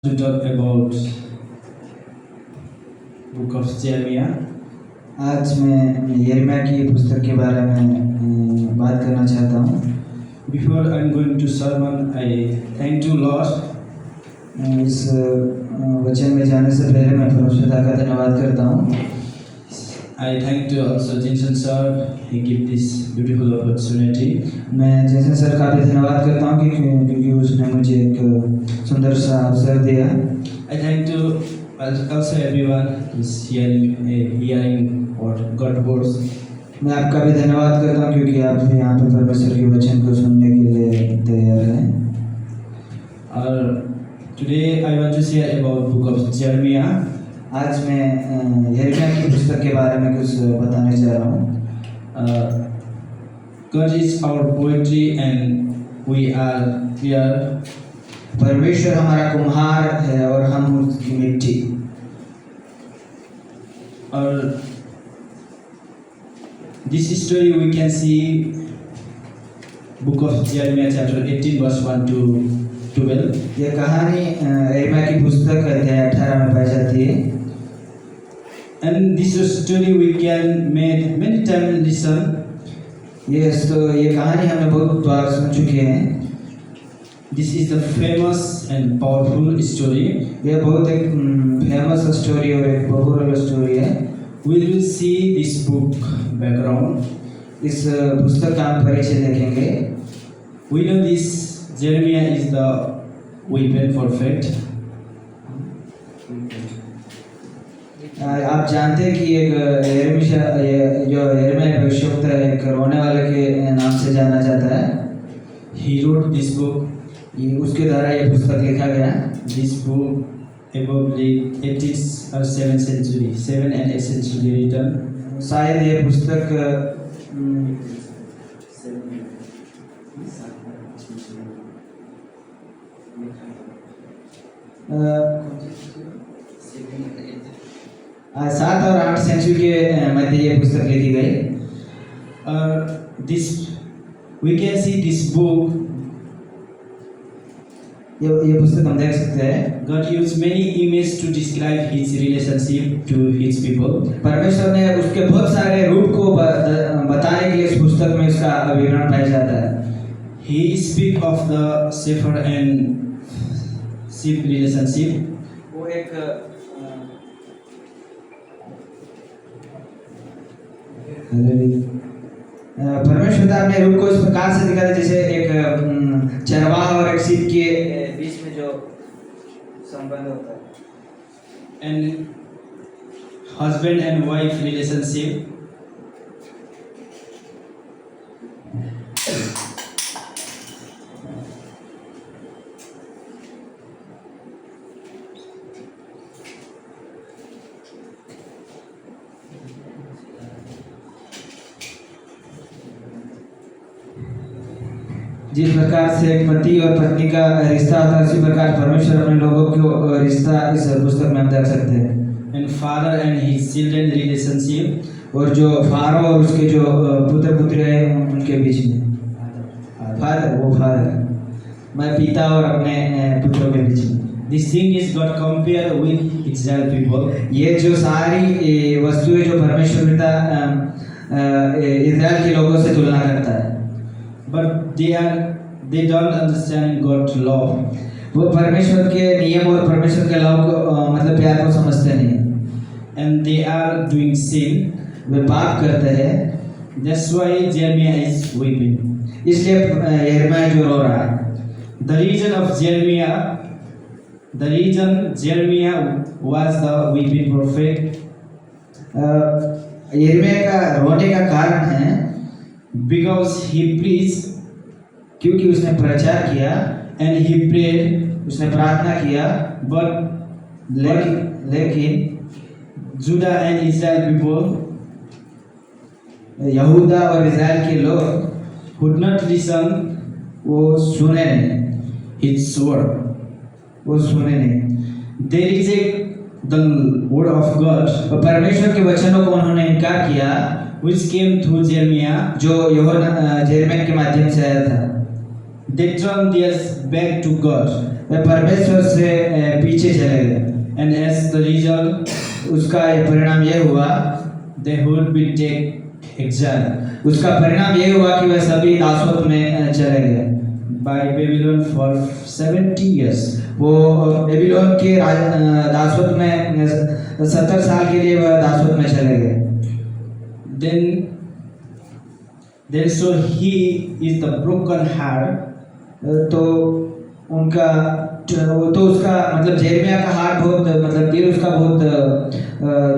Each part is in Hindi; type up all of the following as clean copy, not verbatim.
To talk about book of Jeremiah. आज मैं यिर्मयाह की पुस्तक के बारे में बात करना चाहता हूँ। Before I'm going to sermon, I thank you Lord. इस वचन में जाने से पहले मैं परमेश्वर का धन्यवाद करता हूँ। I thank to also Jinsan sir. He give this beautiful opportunity. मैं जिनसन सर का भी धन्यवाद करता हूँ क्योंकि उसने मुझे एक सुंदर सा अवसर दिया। I thank to also everyone who's hearing what God words. मैं आपका भी धन्यवाद करता हूँ क्योंकि आप यहाँ पे परमेश्वर के वचन को सुनने के लिए तैयार हैं। Today I want to share about book of Jeremiah. आज मैं यिर्मयाह की पुस्तक के बारे में कुछ बताने जा रहा हूँ। God is our poetry and we are here. परमेश्वर हमारा कुम्हार है और हम उसकी मिट्टी। और this story we can see book of Jeremiah chapter 18 verse 1 to 12. ये कहानी यिर्मयाह की पुस्तक अध्याय 18 में पाई जाती है। And this story we can make many times listen. ये कहानी हमने बहुत बार सुन चुके हैं। This is the famous and powerful story. ये बहुत एक फेमस स्टोरी और एक पॉपुलर स्टोरी है। We will see this book background. इस पुस्तक का हम परिचय देखेंगे। We know this Jeremiah is the weapon for faith. आप जानते हैं कि एक यिर्मयाह भविष्यवक्ता एक रोने वाले के नाम से जाना जाता है। He wrote this book. उसके द्वारा ये पुस्तक लिखा गया। This book probably 8th or 7th century, 7th and 8th century written. शायद ये पुस्तक सात और 8 सेंचुरी के मध्य ये पुस्तक लिखी गई। This we can see this book. ये पुस्तक हम देख सकते हैं। God used many images to describe His relationship to His people. परमेश्वर ने उसके बहुत सारे रूप को बताने के लिए इस पुस्तक में इसका विवरण पाया जाता है। He speak of the shepherd and sheep relationship. वो एक परमेश्वर अपने रूप को इस प्रकार से दिखाते जैसे एक चरवाहा और एक सीप के बीच में जो संबंध होता है। And husband and wife relationship. जिस प्रकार से पति और पत्नी का रिश्ता होता है उसी प्रकार परमेश्वर अपने लोगों को रिश्ता इस पुस्तक में हम देख सकते हैं। And father and his children relationship. और जो फारो और उसके जो पुत्र पुत्री हैं उनके बीच में फादर मैं पिता और अपने पुत्रों के बीच में। This thing is got compared with Israel people. ये जो सारी वस्तुएं जो परमेश्वर पिता इज़राइल के लोगों से तुलना करता है। But they don't understand God's law. वो परमेश्वर के नियम और परमेश्वर के लॉ को मतलब प्यार को समझते नहीं। And they are doing sin. वे पाप करते हैं। That's why Jeremiah is weeping. इसलिए यिर्मयाह जो रो रहा है। The reason Jeremiah was the weeping prophet. यिर्मयाह का रोने का कारण है because he preached, क्योंकि उसने प्रचार किया and he prayed, उसने प्रार्थना किया। but लेकिन Judah and Israel people, यहूदा और इज़राइल के लोग would not listen, वो सुने नहीं, his word. वो सुने नहीं। They reject the word of God, और परमेश्वर के वचनों को उन्होंने इनकार किया which came through Jeremiah. जो यिर्मयाह के माध्यम से आया था। They turned their back to God. वे परमेश्वर से पीछे चले गए। And as the result, उसका ये परिणाम ये हुआ, they would be take exile उसका परिणाम ये हुआ कि वे सभी दासत्व में चले गए। by Babylon for 70 years. वो बेबीलोन के दासत्व में 70 साल के लिए वह दासत्व में चले गए। Then so he is the broken heart. तो उनका तो उसका मतलब जेरमिया का हार्ट बहुत मतलब दिल उसका बहुत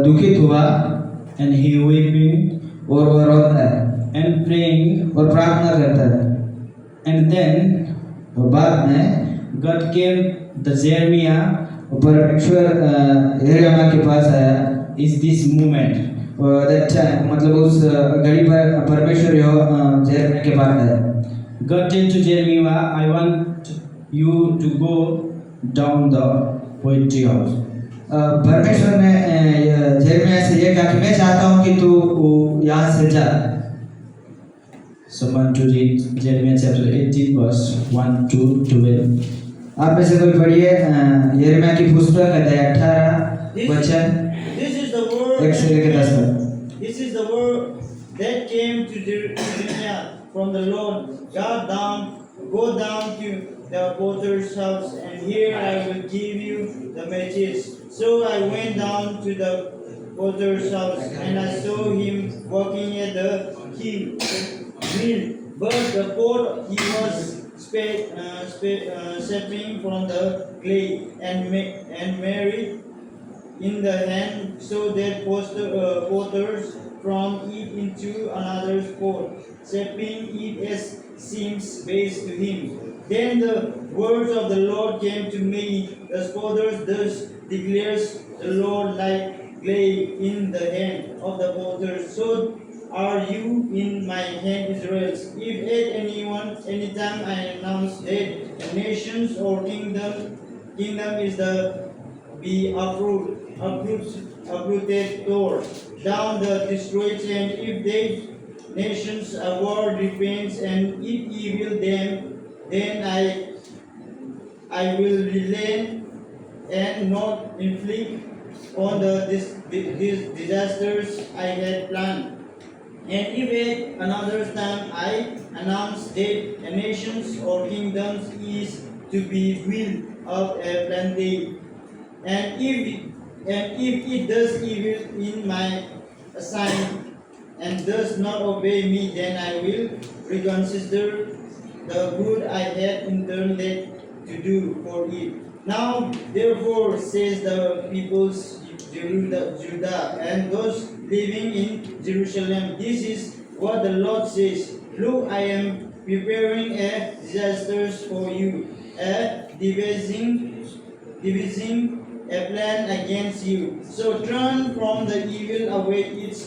दुखित हुआ। And he weeping और वह रोता है and praying. और प्रार्थना करता है। And then और बाद में God came the Jeremiah परमेश्वर यिर्मयाह के पास आया। is this moment. मतलब उस घड़ी पर परमेश्वर यिर्मयाह के पास आया। God told to Jeremiah, I want you to go down the poetry house. परमेश्वर ने यिर्मयाह से ये कहा कि मैं चाहता हूँ कि तू यहाँ से जा। Someone to read Jeremiah chapter 18 verse 1 to 12. आप में से कोई पढ़िए यिर्मयाह की पुस्तक अध्याय 18 वचन This is the word. 1 से लेकर 10 तक। This is the word that came to Jeremiah from the Lord. Go down to the potter's house, and here I will give you the matches. So I went down to the potter's house, and I saw him working at the mill. But the pot he was shaping from the clay and married in the hand, so that potters from it into another's pot, shaping it as seems best to him. Then the words of the Lord came to me, the potters, thus declares the Lord, like clay in the hand of the potters, so are you in my hand, Israel. If at any time I announce that a nation's or kingdom is the be uprooted, tore down the destroyed, and if they nations war repents and if evil them, then I will relent and not inflict on these disasters I had planned. And if at another time I announce that a nations or kingdoms is to be built up a plenty, and if it does evil in my sign and does not obey me, then I will reconsider the good I had intended to do for it. Now therefore says the peoples Judah and those living in Jerusalem, this is what the Lord says. Look, I am preparing a disaster for you, devising a plan against you. So turn from the evil away each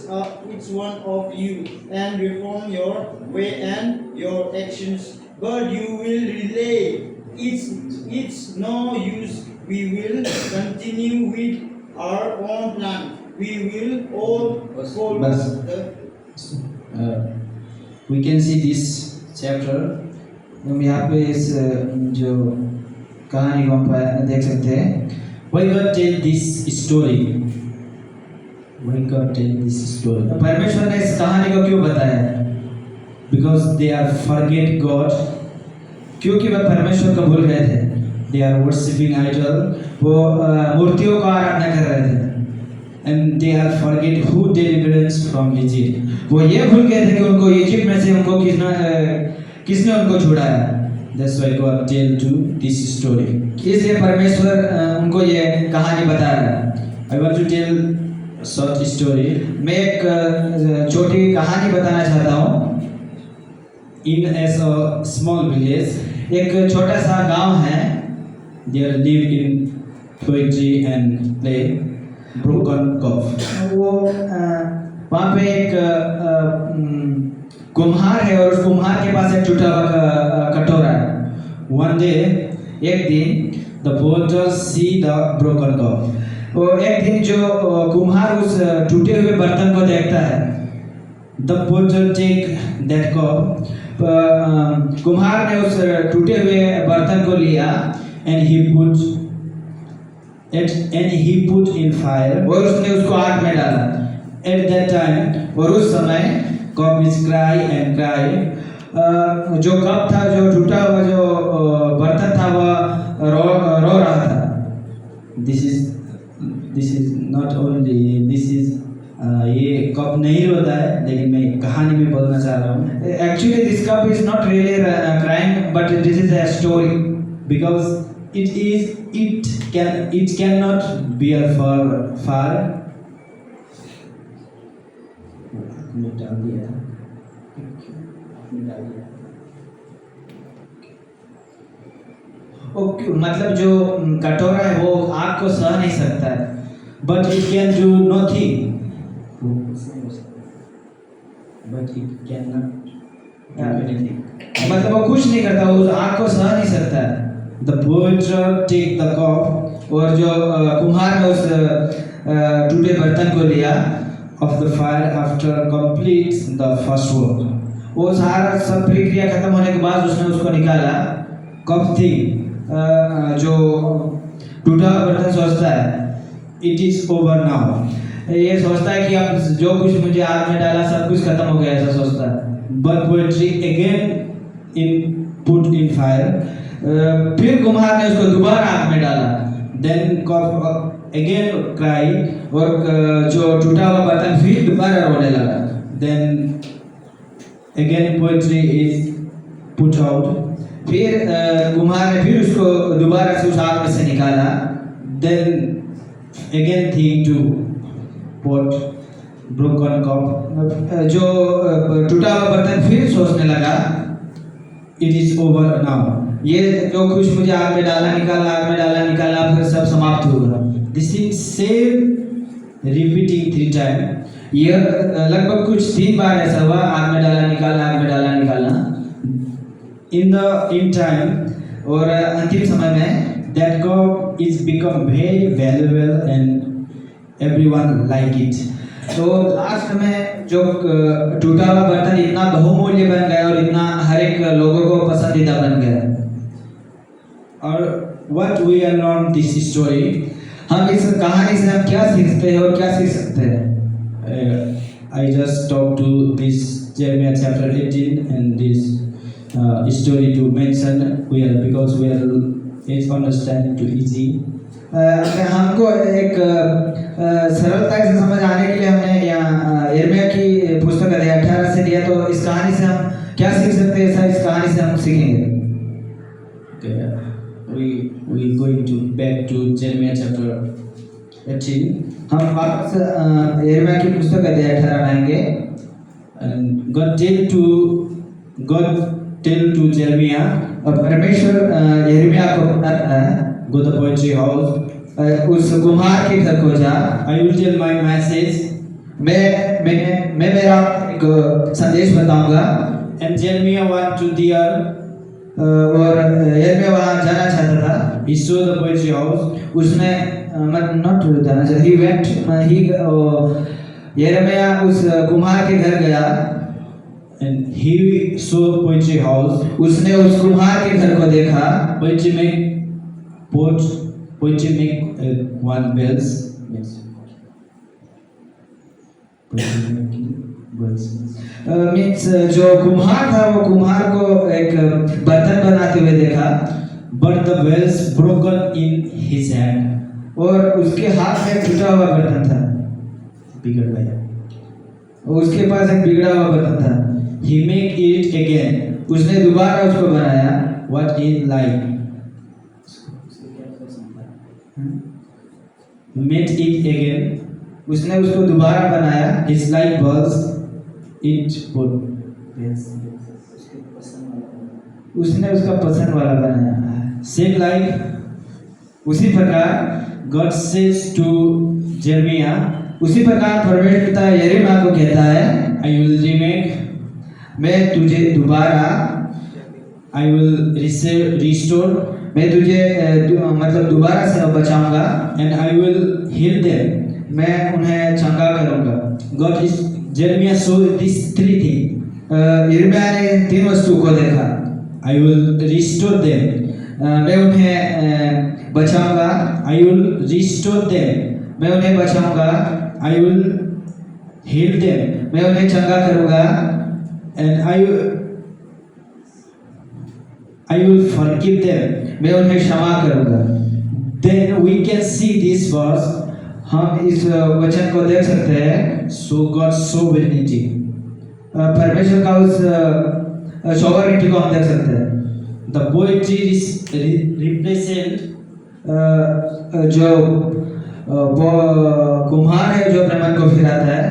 one of you, and reform your way and your actions. But you will relay, it's no use. We will continue with our own plan. We will all follow the. We can see this chapter. हम यहाँ पे इस जो कहानी को हम देख सकते हैं। Why God tell this story? Why God tell this story? परमेश्वर ने इस कहानी को क्यों बताया? Because they are forget God. क्योंकि वह परमेश्वर को भूल गए थे। They are worshipping idol. वो मूर्तियों का आराधना कर रहे थे। And they are forget who deliverance from Egypt. वो ये भूल गए थे कि उनको इजिप्ट में से उनको किसने उनको छुड़ाया। That's why God tell to this story. इसलिए परमेश्वर उनको ये कहानी बता रहा है। I want to tell a short story. मैं एक छोटी कहानी बताना चाहता हूँ। In as a small village, एक छोटा सा गांव है। there live in poetry and play broken cup. वो वहाँ पे एक कुम्हार है और उस कुम्हार के पास एक टूटा हुआ कटोरा है। One day, एक दिन the potter see the broken cup. वो एक दिन जो कुम्हार उस टूटे हुए बर्तन को देखता है। The potter take that cup कुम्हार ने उस टूटे हुए बर्तन को लिया and he put in fire. और उसने उसको आग में डाला। At that time, और उस समय cock is cry and cry. जो कप था, जो टूटा हुआ जो बर्तन था, वह रो रहा था। This is not only this is ये कप नहीं रोता है, लेकिन मैं कहानी में बोलना चाह रहा हूँ। Actually, this cup is not really crying, but this is a story. Because it cannot bear for far. डाल दिया। मतलब जो कटोरा है वो आग को सह नहीं सकता है। But it can do nothing. But it cannot do anything. मतलब वो कुछ नहीं करता, वो उस आग को सह नहीं सकता है। The potter take the cup, और जो कुम्हार ने उस टूटे बर्तन को लिया of the fire after complete the first work. वो सारा सब प्रक्रिया खत्म होने के बाद उसने उसको निकाला। Cup thing, जो टूटा हुआ बर्तन सोचता है it is over now. ये सोचता है कि अब जो कुछ मुझे आग में डाला सब कुछ खत्म हो गया, ऐसा सोचता है। But poetry again put in fire. फिर कुम्हार ने उसको दोबारा आग में डाला। Then cup again cry. और जो टूटा हुआ बर्तन फिर दोबारा रोने लगा। Then again poetry is put out. फिर कुम्हार ने फिर उसको दोबारा से उस आग में से निकाला। Then again think to put broken cup. जो टूटा हुआ बर्तन फिर सोचने लगा It is over now. ये जो कुछ मुझे आग में डाला निकाला फिर सब समाप्त हुआ। This is same repeating 3 times. ये लगभग कुछ 3 बार ऐसा हुआ, आग में डाला निकाला। In time, और अंतिम समय में that cup is become very valuable and everyone like it. तो लास्ट में जो टूटा हुआ बर्तन इतना बहुमूल्य बन गया और इतना हर एक लोगों को पसंदीदा बन गया। और what we are learn this story, हम इस कहानी से हम क्या सीखते हैं और क्या सीख सकते हैं? I just talk to this Jeremiah chapter 18 and this story to mention because we are it's understand too easy. हमको एक सरलता से समझ आने के लिए हमने यहाँ यिर्मयाह की पुस्तक अध्याय 18 से लिया। तो इस कहानी से हम क्या सीख सकते हैं, ऐसा इस कहानी से हम सीखेंगे। Okay, we going to back to Jeremiah chapter 18. हम वापस यिर्मयाह की पुस्तक अध्याय 18 में आएंगे। And God tell to Jeremiah, और परमेश्वर यिर्मयाह को बताता है, go the poetry house. उस कुम्हार के घर को जा। I will tell my message. मैं मेरा एक संदेश बताऊंगा। And Jeremiah want to there. और यिर्मयाह वहाँ जाना चाहता था। He saw the poetry house. उसने not जाना चाहता, he went, यिर्मयाह उस कुम्हार के घर गया। And he saw poetry house. उसने उस कुम्हार के घर को देखा। Poetry make one bells. Yes. Means जो कुम्हार था वो कुम्हार को एक बर्तन बनाते हुए देखा। But the bells broken in his hand. और उसके हाथ में टूटा हुआ बर्तन था। बिगड़ गया। उसके पास एक बिगड़ा हुआ बर्तन था। He make it again. उसने दोबारा उसको बनाया। What is like? Made it again. उसने उसको दोबारा बनाया। It's like balls. It put. उसने उसका पसंद वाला बनाया। Same like. उसी प्रकार God says to Jeremiah. उसी प्रकार परमेश्वर पिता यिर्मयाह को कहता है, I will remake. मैं तुझे दोबारा, I will restore. मैं तुझे मतलब दोबारा से बचाऊंगा। And I will heal them. मैं उन्हें चंगा करूंगा। God is Jeremiah saw these 3 things. यिर्मयाह ने इन 3 वस्तु को देखा। I will restore them. मैं उन्हें बचाऊंगा, I will restore them, मैं उन्हें बचाऊंगा, I will heal them, मैं उन्हें चंगा करूंगा, and I will forgive them. मैं उन्हें क्षमा करूंगा। Then we can see this verse. हम इस वचन को देख सकते हैं, So God's sovereignty. परमेश्वर का उस सॉवरेनिटी को हम देख सकते हैं। The poetry represent जो वो कुम्हार है जो ब्रह्मांड को फिराता है,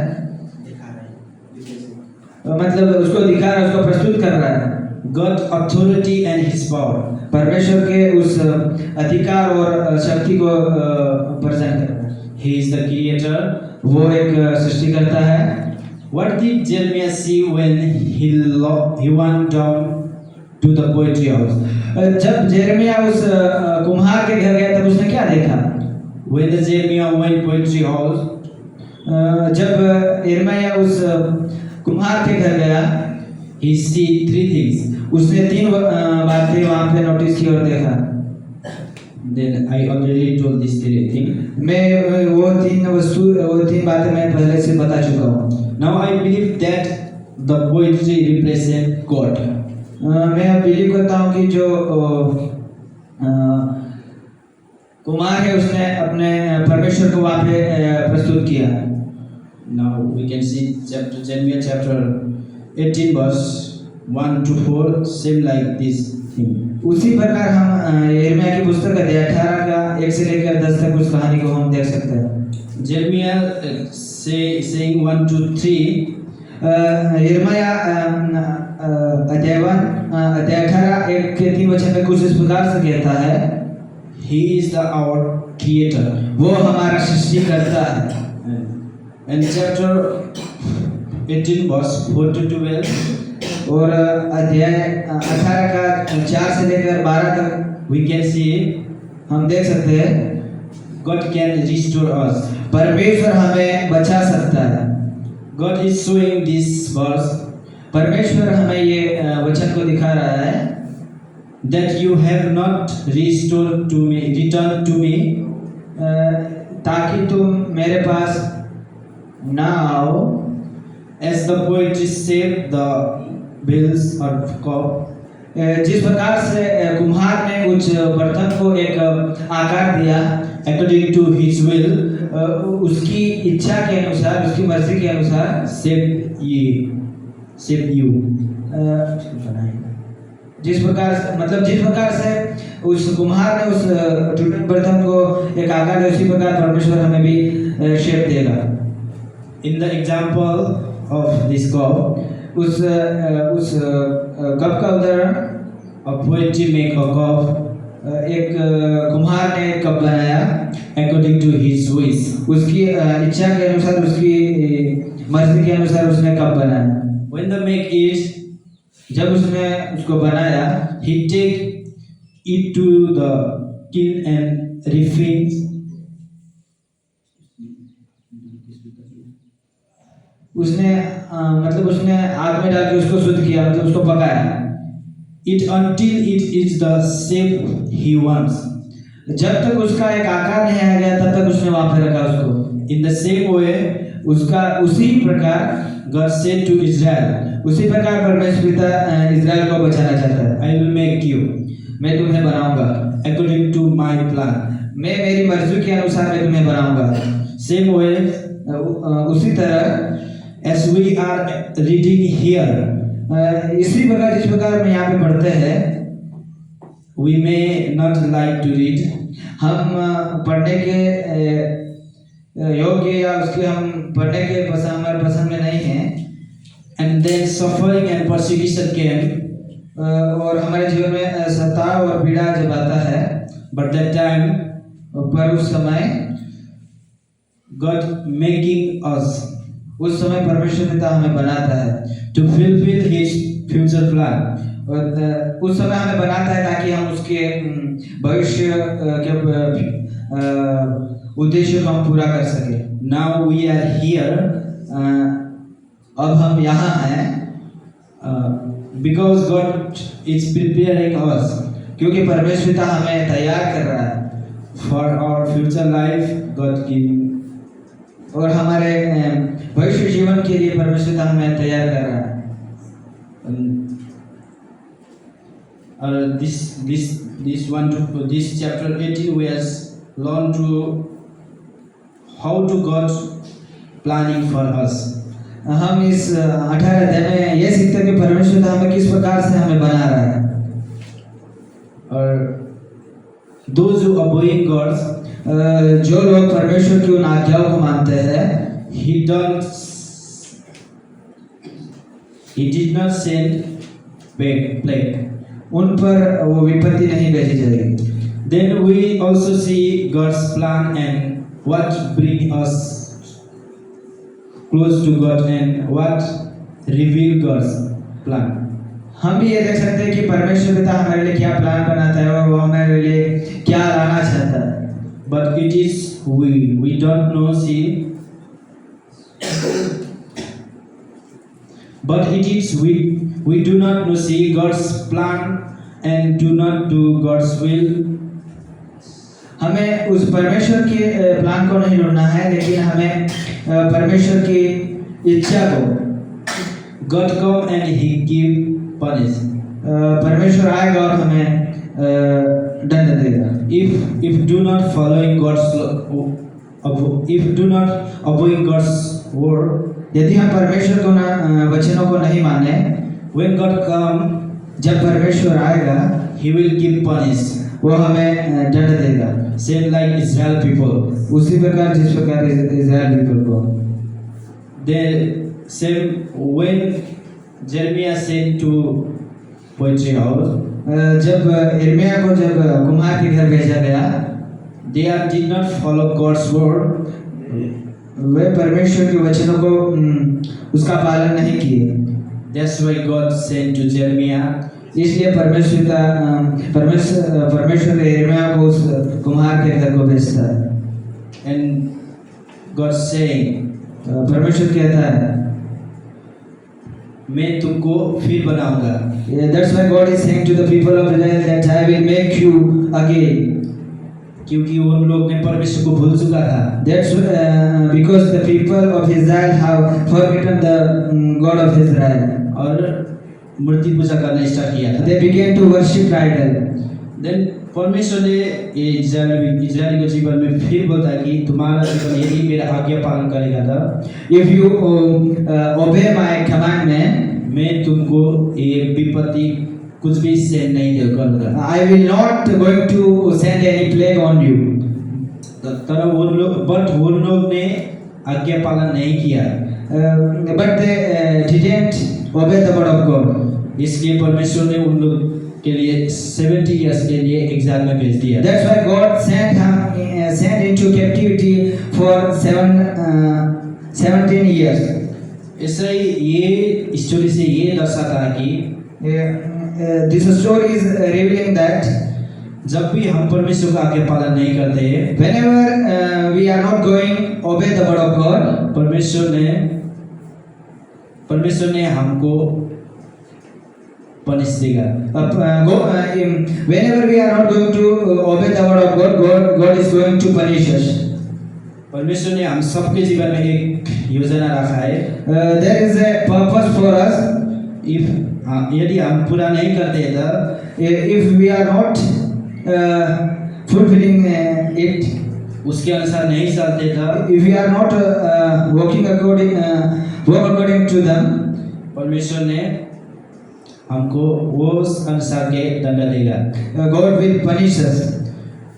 मतलब उसको दिखा रहा है, उसको प्रस्तुत कर रहा है God's authority and His power. परमेश्वर के उस अधिकार और शक्ति को प्रेजेंट कर रहा है। He is the creator. वो एक सृष्टिकर्ता है। What did Jeremiah see when he went down to the poetry house? जब जेरेमिया उस कुम्हार के घर गया तब उसने क्या देखा? When the Jeremiah went poetry house, जब यिर्मयाह उस कुम्हार के घर गया, he see three things. उसने तीन बातें वहाँ पे नोटिस की और देखा। Then I already told this three things. मैं वो तीन बातें मैं पहले से बता चुका हूँ। Now I believe that the poetry represent God. मैं अब बिलीव करता हूँ कि जो कुमार है उसने अपने परमेश्वर को वहाँ पे प्रस्तुत किया। Now we can see Jeremiah chapter 18 verse 1 to 4, same like this thing. उसी प्रकार हम यिर्मयाह की पुस्तक अध्याय 18 का 1 से लेकर 10 तक उस कहानी को हम देख सकते हैं। Jeremiah saying 1 to 3. यिर्मयाह अध्याय 18 1 के 3 वचन में कुछ इस प्रकार से कहता है, He is our creator. वो हमारा सृष्टिकर्ता है। And chapter 18 verse 4 to 12. और अध्याय 18 का 4 से लेकर 12 तक We can see हम देख सकते हैं God can restore us. परमेश्वर हमें बचा सकता है। God is showing this verse परमेश्वर हमें ये वचन को दिखा रहा है that you have not restored to me, returned to me, ताकि तुम मेरे पास ना आओ, as the poetry said the bills of cup. जिस प्रकार से कुम्हार ने उस बर्तन को एक आकार दिया According to his will, उसकी इच्छा के अनुसार, उसकी मर्जी के अनुसार shape you. जिस प्रकार से उस कुम्हार ने उस टूटे बर्तन को एक आकार दिया, उसी प्रकार परमेश्वर हमें भी शेप देगा। In the example of this cup, उस कप का उदाहरण, a poetry make a cup एक कुम्हार ने एक कप बनाया according to his wish. उसकी इच्छा के अनुसार, उसकी मर्जी के अनुसार उसने कप बनाया। When they make it, जब उसने उसको बनाया, he take it to the kiln and refines. उसने उसने आग में डाल के उसको शुद्ध किया, मतलब उसको पकाया It until it is the shape he wants. जब तक उसका एक आकार नहीं आ गया तब तक उसने वहां पे रखा उसको। In the same way, उसका उसी प्रकार God said to Israel, उसी प्रकार परमेश्वर पिता इस्राएल को बचाना चाहता है। I will make you मैं तुम्हें बनाऊंगा according to my plan. मैं मेरी मर्जी के अनुसार मैं तुम्हें बनाऊंगा। Same way, उसी तरह as we are reading here, इसी प्रकार जिस प्रकार में यहाँ पे पढ़ते हैं, we may not like to read, हम पढ़ने के योग्य या उसके हम पढ़ने के हमारे पसंद में नहीं है, and then suffering and persecution came, और हमारे जीवन में सताव और पीड़ा जब आता है, but that time पर उस समय God making us उस समय परमेश्वर पिता हमें बनाता है to fulfill His future plan. और उस समय हमें बनाता है ताकि हम उसके भविष्य के उद्देश्य को हम पूरा कर सके। Now we are here अब हम यहाँ हैं because God is preparing us. क्योंकि परमेश्वर पिता हमें तैयार कर रहा है for our future life. God giving. और हमारे भविष्य जीवन के लिए परमेश्वर पिता हमें तैयार कर रहा है। This chapter 18 we has learned to how to God planning for us. हम इस 18 अध्याय में ये सीखते हैं कि परमेश्वर पिता हमें किस प्रकार से हमें बना रहा है। और those who obeying God, जो लोग परमेश्वर की उन आज्ञाओं को मानते हैं, he did not send plague. उन पर वो विपत्ति नहीं भेजी जाएगी। Then we also see God's plan and what bring us close to God and what reveal God's plan. हम भी ये देख सकते हैं कि परमेश्वर पिता हमारे लिए क्या प्लान बनाता है और वो हमारे लिए क्या लाना चाहता है। But it is we don't know see. But it is we do not know see God's plan and do not do God's will. हमें उस परमेश्वर के प्लान को नहीं ढूंढना है, लेकिन हमें परमेश्वर की इच्छा को। God come and He give punish. परमेश्वर आएगा और हमें दंड देगा। If do not following God's if do not obeying God's word, यदि हम परमेश्वर को वचनों को नहीं माने, when God come, जब परमेश्वर आएगा, He will give punish. वो हमें दंड देगा। Same like Israel people. उसी प्रकार जिस प्रकार इज़राइल पीपल को। They same when Jeremiah said to poetry house, जब यिर्मयाह को जब कुम्हार के घर भेजा गया, they did not follow God's word. वे परमेश्वर के वचनों को उसका पालन नहीं किए। That's why God sent to Jeremiah. इसलिए परमेश्वर यिर्मयाह को उस कुम्हार के घर को भेजता है। And God saying, परमेश्वर कहता है, मैं तुमको फिर बनाऊंगा। That's why God is saying to the people of Israel that I will make you again. क्योंकि उन लोग ने परमेश्वर को भूल चुका था। That's because the people of Israel have forgotten the God of Israel. और मूर्ति पूजा करना स्टार्ट किया था। They began to worship idol. Then परमेश्वर ने इजराइल के जीवन में फिर बोलता है कि तुम्हारा जीवन यदि मेरा आज्ञा पालन करेगा तो If you obey my commandment, मैं तुमको ये विपत्ति कुछ भी सेंड नहीं करूँगा। I will not going to send any plague on you. तर वो लोग ने आज्ञा पालन नहीं किया। But they didn't obey the word of God. इसलिए परमेश्वर ने उन लोग के लिए 70 इयर्स के लिए एग्जाम में भेज दिया। That's why God sent into captivity for 17 years. ऐसा ही ये स्टोरी से ये दर्शाता है कि This story is revealing that जब भी हम परमेश्वर का आज्ञा पालन नहीं करते हैं, whenever we are not going obey the word of God, परमेश्वर ने हमको पनिश देगा। whenever we are not going to obey the word of God, God is going to punish us. परमेश्वर ने हम सबके जीवन में एक योजना रखा है। There is a purpose for us. यदि हम पूरा नहीं करते तो if we are not fulfilling it, उसके अनुसार नहीं चलते तो if we are not work according to them, परमेश्वर ने हमको वो अनुसार के दंड देगा। God will punish us.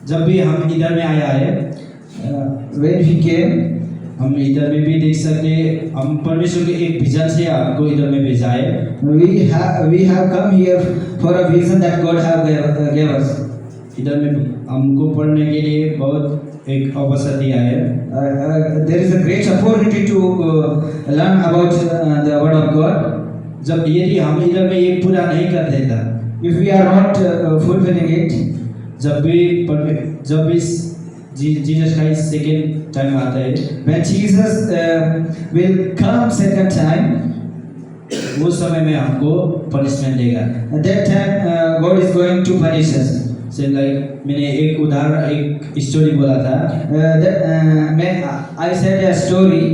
जब भी हम इधर में आया है, when he came, हम इधर में भी देख सकते हैं, हम परमेश्वर के एक विजन से आपको इधर में भेजा है। we have come here for a vision that God have gave us. इधर में हमको पढ़ने के लिए बहुत एक अवसर दिया है। There is a great opportunity to learn about the word of God. जब यदि हम इधर में ये पूरा नहीं करते था, if we are not fulfilling it, जब भी जीसस क्राइस्ट सेकेंड टाइम आता है, when Jesus will come second time, वो समय में हमको पनिशमेंट देगा। At that time, God is going to punish us. Same like मैंने एक उदाहरण एक स्टोरी बोला था, I said a story.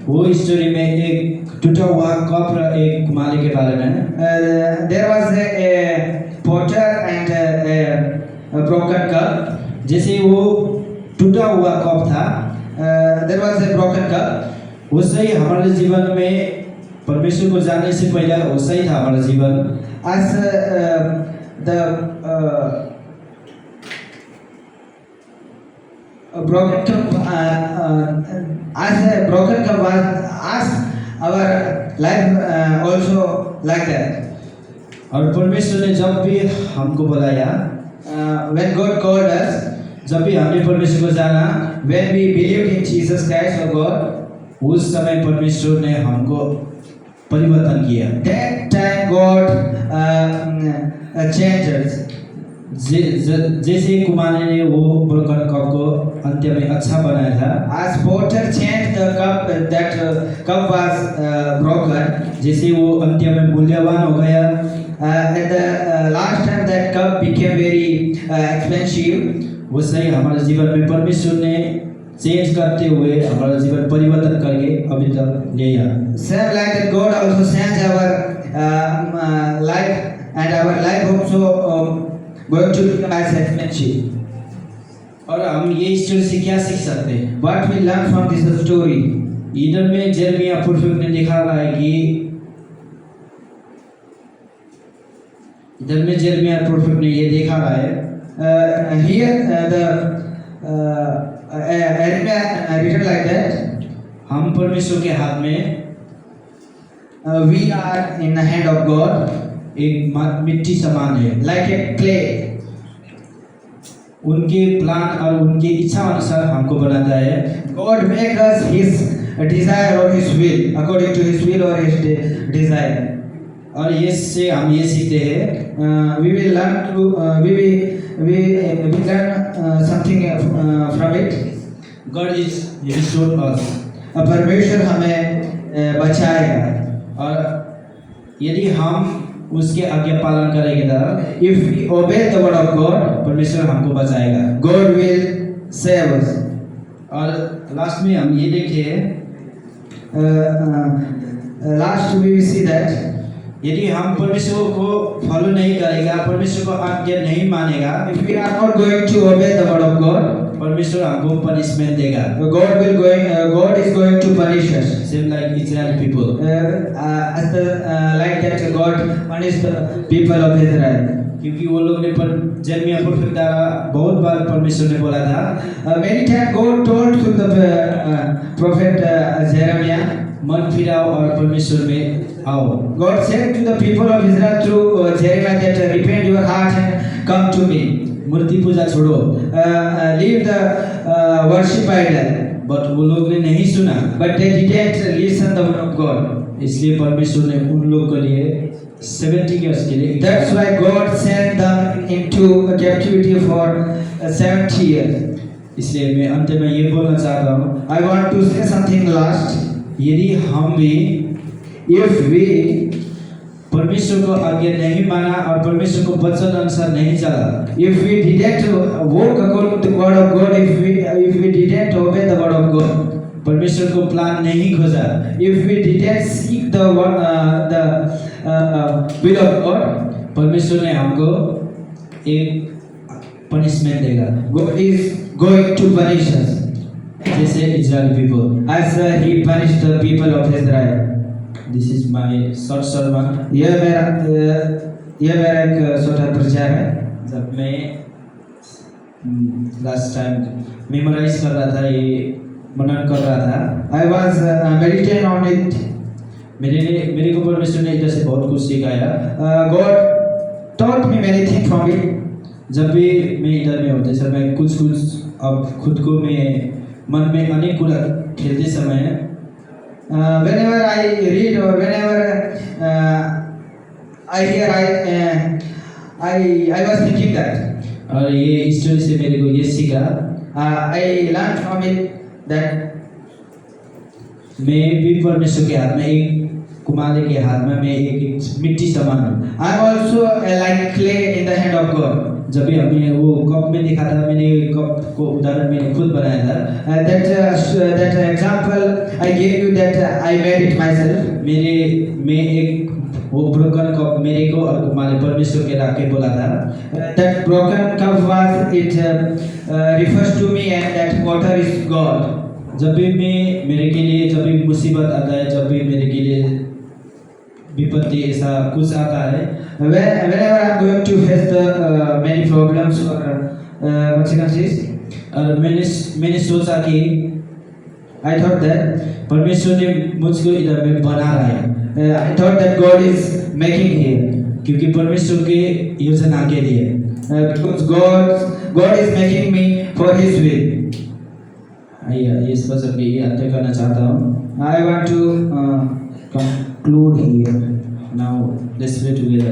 वो स्टोरी में एक टूटा हुआ कप र एक कुमारी के बारे में। There was a potter and a broken cup. जैसे वो टूटा हुआ कप था, There was a broken cup. वैसे ही हमारे जीवन में परमेश्वर को जानने से पहले वैसा ही था हमारा जीवन। As the a broken cup, as a broken cup was as our life also like that. और परमेश्वर ने जब भी हमको बुलाया, When God called us, जब भी हमने परमेश्वर को जाना, when we believed in Jesus Christ or God, उस समय परमेश्वर ने हमको परिवर्तन किया। that time God changed us. जैसे कुमारी ने वो ब्रोकन कप को अंत में अच्छा बनाया था, As potter changed the cup, that cup was broken. जैसे वो अंत में मूल्यवान हो गया, At the last time that cup became very expensive. वैसे ही हमारे जीवन में परमेश्वर ने चेंज करते हुए हमारा जीवन परिवर्तन करके अभी तक ले आया। Same like that, God also changed our life, and our life also going to become as expensive. और हम ये स्टोरी से क्या सीख सकते हैं? What we learn from this story? इधर में जेरेमिया प्रोफेट ने लिखा रहा है कि इधर में जेरेमिया प्रोफेट ने ये देखा रहा है, Here the written like that. हम परमेश्वर के हाथ में We are in the hand of God, एक मिट्टी समान है। like a clay. उनके प्लान और उनके इच्छा अनुसार हमको बनाता है। God make us His desire or His will, according to His will or His desire. और ये से हम ये सीखते हैं, We will learn to we learn something from it. God is restore us. परमेश्वर हमें बचाएगा। और यदि हम उसके आज्ञा पालन करेंगे तो If we obey the word of God, परमेश्वर हमको बचाएगा। God will save us. और लास्ट में हम ये देखे, Last we will see that यदि हम परमेश्वर को फॉलो नहीं करेगा, परमेश्वर को आज्ञा नहीं मानेगा, if we are not going to obey the word of God, परमेश्वर हमको पनिशमेंट देगा। God is going to punish us. Same like Israel people, Like that God punished the people of Israel. क्योंकि वो लोग ने जेरेमिया प्रोफेट द्वारा बहुत बार परमेश्वर ने बोला था, Many times God told to the prophet Jeremiah, मन फिराओ और परमेश्वर में आओ। God said to the people of Israel through Jeremiah that repent your heart and come to me. मूर्ति पूजा छोड़ो, Leave the worship idol. But वो लोग ने नहीं सुना, But they didn't listen the word of God. इसलिए परमेश्वर ने उन लोग के लिए 70 years के लिए, That's why God sent them into captivity for 70 years. इसलिए मैं अंत में ये बोलना चाहता हूँ, I want to say something last. यदि हम भी If we परमेश्वर को आज्ञा नहीं माना और परमेश्वर को वचन अनुसार नहीं चला, didn't walk according to the word of God, if we didn't obey the word of God, परमेश्वर को प्लान नहीं खोजा, if we didn't seek the will of God, परमेश्वर ने हमको एक पनिशमेंट देगा, God is going to punish us जैसे Israel people. as He punished the people of Israel. This is my short sermon. यह मेरा एक छोटा प्रचार है। जब मैं लास्ट टाइम मेमोराइज कर रहा था, ये मनन कर रहा था, I was meditating on it. मेरे को परमेश्वर ने इधर से बहुत कुछ सिखाया। God taught me many things from it. जब भी मैं इधर में होते समय कुछ अब खुद को मैं मन में अनेक कुरा खेलते समय, whenever I read or whenever I hear, I was thinking that. और ये स्टोरी से मेरे को ये सीखा, I learned from it that मैं भी परमेश्वर के हाथ में एक कुमाले के हाथ में मैं एक मिट्टी समान हूँ। I am also like clay in the hand of God. जब भी हमें वो कप में देखा था, मैंने कप को उदाहरण मैंने खुद बनाया था। That example I gave you, that I made it myself. मैं एक वो ब्रोकन कप मेरे को और कुमाले परमेश्वर के लाके बोला था। That broken cup was, it refers to me, and that water is God. जब भी मेरे के लिए जब भी मुसीबत आता है, जब भी मेरे के लिए विपत्ति ऐसा कुछ आता है, Whenever I am going to face the many problems or consequences, और मैंने सोचा कि I thought that परमेश्वर ने मुझको इधर में बना रहा है, I thought that God is making here. क्योंकि परमेश्वर के योजना के लिए, Because God is making me for His will. आइए इस वचन के ये अंत्य करना चाहता हूँ। I want to conclude here. Now let's pray together.